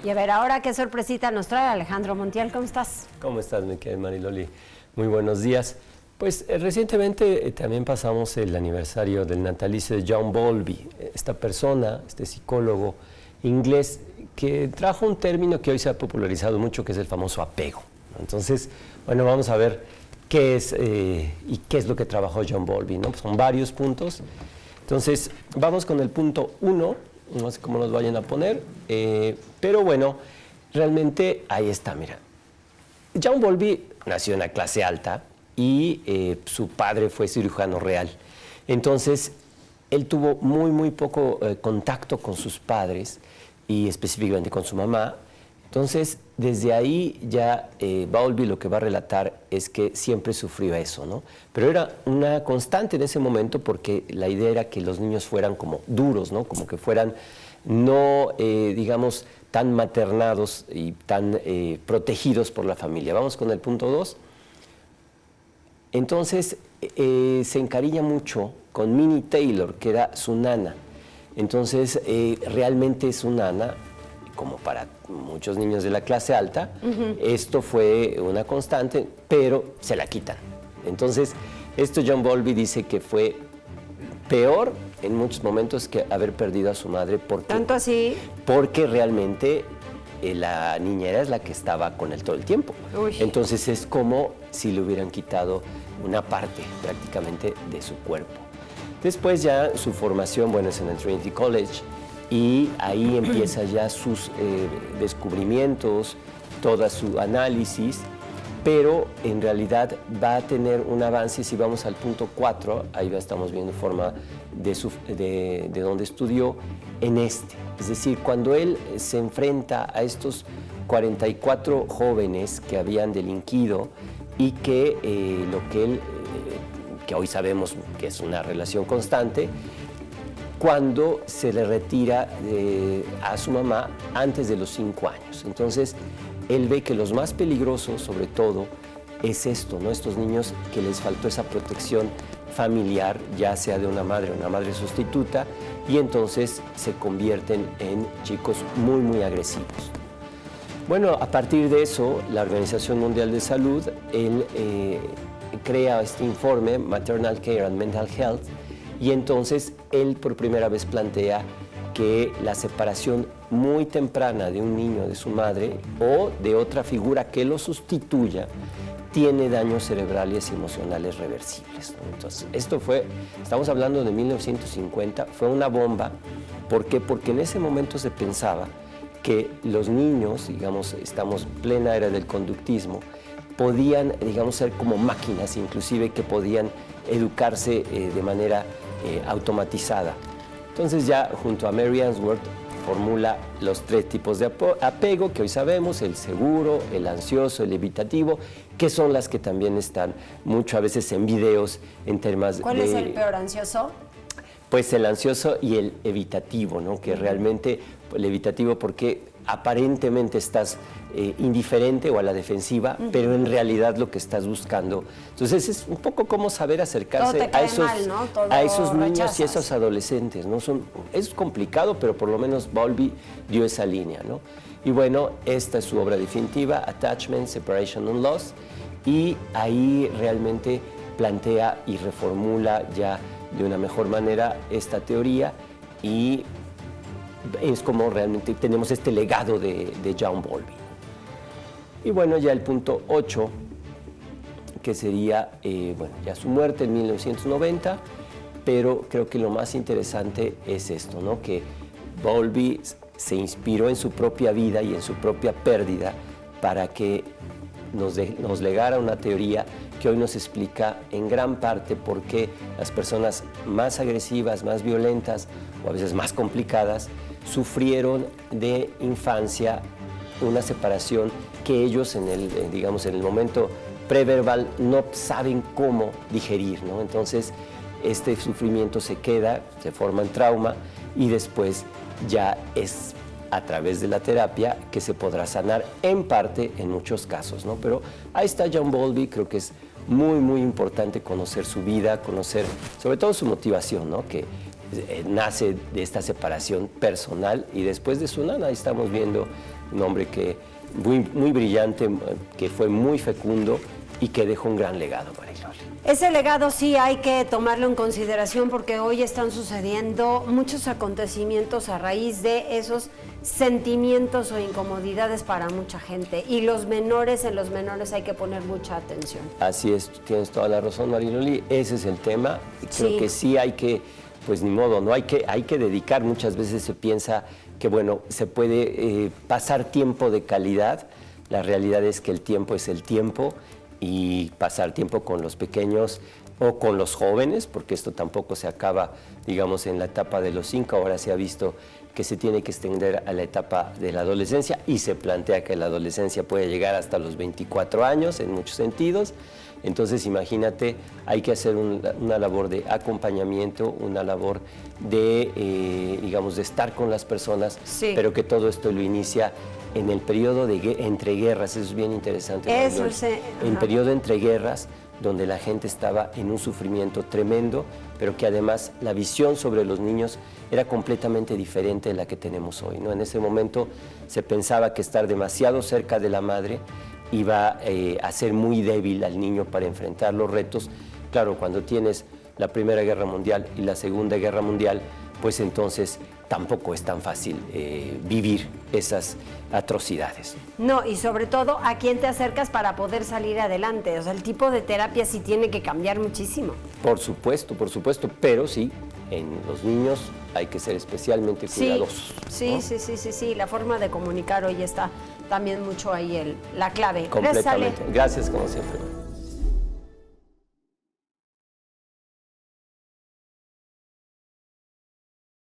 Y a ver, ahora qué sorpresita nos trae Alejandro Montiel. ¿Cómo estás? ¿Cómo estás, mi querida Mariloli? Muy buenos días. Pues recientemente también pasamos el aniversario del natalicio de John Bowlby, esta persona, este psicólogo inglés que trajo un término que hoy se ha popularizado mucho, que es el famoso apego. Entonces, bueno, vamos a ver qué es y qué es lo que trabajó John Bowlby, ¿no? Son varios puntos. Entonces, vamos con el punto 1, no sé cómo nos vayan a poner, pero bueno, realmente ahí está, mira. John Bowlby nació en la clase alta y su padre fue cirujano real. Entonces, él tuvo muy poco contacto con sus padres y específicamente con su mamá. Entonces, desde ahí ya Bowlby lo que va a relatar es que siempre sufrió eso, ¿no? Pero era una constante en ese momento porque la idea era que los niños fueran como duros, ¿no? Como que fueran no, digamos, tan maternados y tan protegidos por la familia. Vamos con el punto 2. Entonces, se encariña mucho con Minnie Taylor, que era su nana. Entonces, realmente su nana, como para muchos niños de la clase alta, esto fue una constante, pero se la quitan. Entonces, esto John Bowlby dice que fue peor en muchos momentos que haber perdido a su madre. ¿Tanto así? Porque realmente la niñera es la que estaba con él todo el tiempo. Uy. Entonces es como si le hubieran quitado una parte prácticamente de su cuerpo. Después ya su formación, bueno, es en el Trinity College y ahí empieza ya sus descubrimientos, todo su análisis, pero en realidad va a tener un avance. Si vamos al punto 4, ahí ya estamos viendo forma de donde estudió en este. Es decir, cuando él se enfrenta a estos 44 jóvenes que habían delinquido y que lo que él, que hoy sabemos que es una relación constante, cuando se le retira a su mamá antes de los 5 años. Entonces, él ve que los más peligrosos, sobre todo, es esto, ¿no? Estos niños que les faltó esa protección familiar, ya sea de una madre o una madre sustituta, y entonces se convierten en chicos muy agresivos. Bueno, a partir de eso, la Organización Mundial de Salud, él crea este informe, Maternal Care and Mental Health, y entonces él por primera vez plantea que la separación muy temprana de un niño de su madre o de otra figura que lo sustituya tiene daños cerebrales y emocionales reversibles, ¿no? Entonces, esto fue, estamos hablando de 1950, fue una bomba. ¿Por qué? Porque en ese momento se pensaba que los niños, digamos, estamos en plena era del conductismo, podían, digamos, ser como máquinas, inclusive que podían educarse de manera automatizada. Entonces ya junto a Mary Ainsworth formula los 3 tipos de apego que hoy sabemos: el seguro, el ansioso, el evitativo, que son las que también están mucho a veces en videos en temas de... ¿Cuál es el peor, ansioso? Pues el ansioso y el evitativo, ¿no? Que realmente el evitativo porque aparentemente estás indiferente o a la defensiva, pero en realidad lo que estás buscando. Entonces es un poco como saber acercarse a esos, mal, ¿no? a esos niños rechazas. y esos adolescentes, ¿no? Es complicado, pero por lo menos Bowlby dio esa línea, ¿no? Y bueno, esta es su obra definitiva, Attachment, Separation and Loss, y ahí realmente plantea y reformula ya de una mejor manera esta teoría, y es como realmente tenemos este legado de John Bowlby. Y bueno, ya el punto 8, que sería, bueno, ya su muerte en 1990, pero creo que lo más interesante es esto, ¿no? Que Bowlby se inspiró en su propia vida y en su propia pérdida para que nos legara una teoría que hoy nos explica en gran parte por qué las personas más agresivas, más violentas o a veces más complicadas sufrieron de infancia una separación que ellos digamos, en el momento preverbal no saben cómo digerir, ¿no? Entonces, este sufrimiento se queda, se forma en trauma y después ya es a través de la terapia que se podrá sanar en parte en muchos casos, ¿no? Pero ahí está John Bowlby. Creo que es muy importante conocer su vida, conocer sobre todo su motivación, ¿no? Que nace de esta separación personal y después de su nana. Ahí estamos viendo un hombre que muy brillante, que fue muy fecundo y que dejó un gran legado, Mariloli. Ese legado sí hay que tomarlo en consideración porque hoy están sucediendo muchos acontecimientos a raíz de esos sentimientos o incomodidades para mucha gente. Y en los menores hay que poner mucha atención. Así es, tienes toda la razón, Mariloli. Ese es el tema. Creo que sí hay que, pues ni modo, ¿no? Hay que dedicar. Muchas veces se piensa que, bueno, se puede pasar tiempo de calidad. La realidad es que el tiempo es el tiempo. Y pasar tiempo con los pequeños o con los jóvenes, porque esto tampoco se acaba, digamos, en la etapa de los 5, ahora se ha visto que se tiene que extender a la etapa de la adolescencia y se plantea que la adolescencia puede llegar hasta los 24 años en muchos sentidos. Entonces, imagínate, hay que hacer una labor de acompañamiento, una labor de, digamos, de estar con las personas, pero que todo esto lo inicia en el periodo entre guerras. Eso es bien interesante. Eso sí. En periodo entre guerras, donde la gente estaba en un sufrimiento tremendo, pero que además la visión sobre los niños era completamente diferente de la que tenemos hoy, ¿no? En ese momento se pensaba que estar demasiado cerca de la madre iba a ser muy débil al niño para enfrentar los retos. Claro, cuando tienes la Primera Guerra Mundial y la Segunda Guerra Mundial, pues entonces tampoco es tan fácil vivir esas atrocidades. No, y sobre todo, ¿a quién te acercas para poder salir adelante? O sea, el tipo de terapia sí tiene que cambiar muchísimo. Por supuesto, pero sí, en los niños hay que ser especialmente cuidadosos. Sí, ¿no? Sí, la forma de comunicar hoy está también mucho ahí la clave. Completamente. Gracias, como siempre.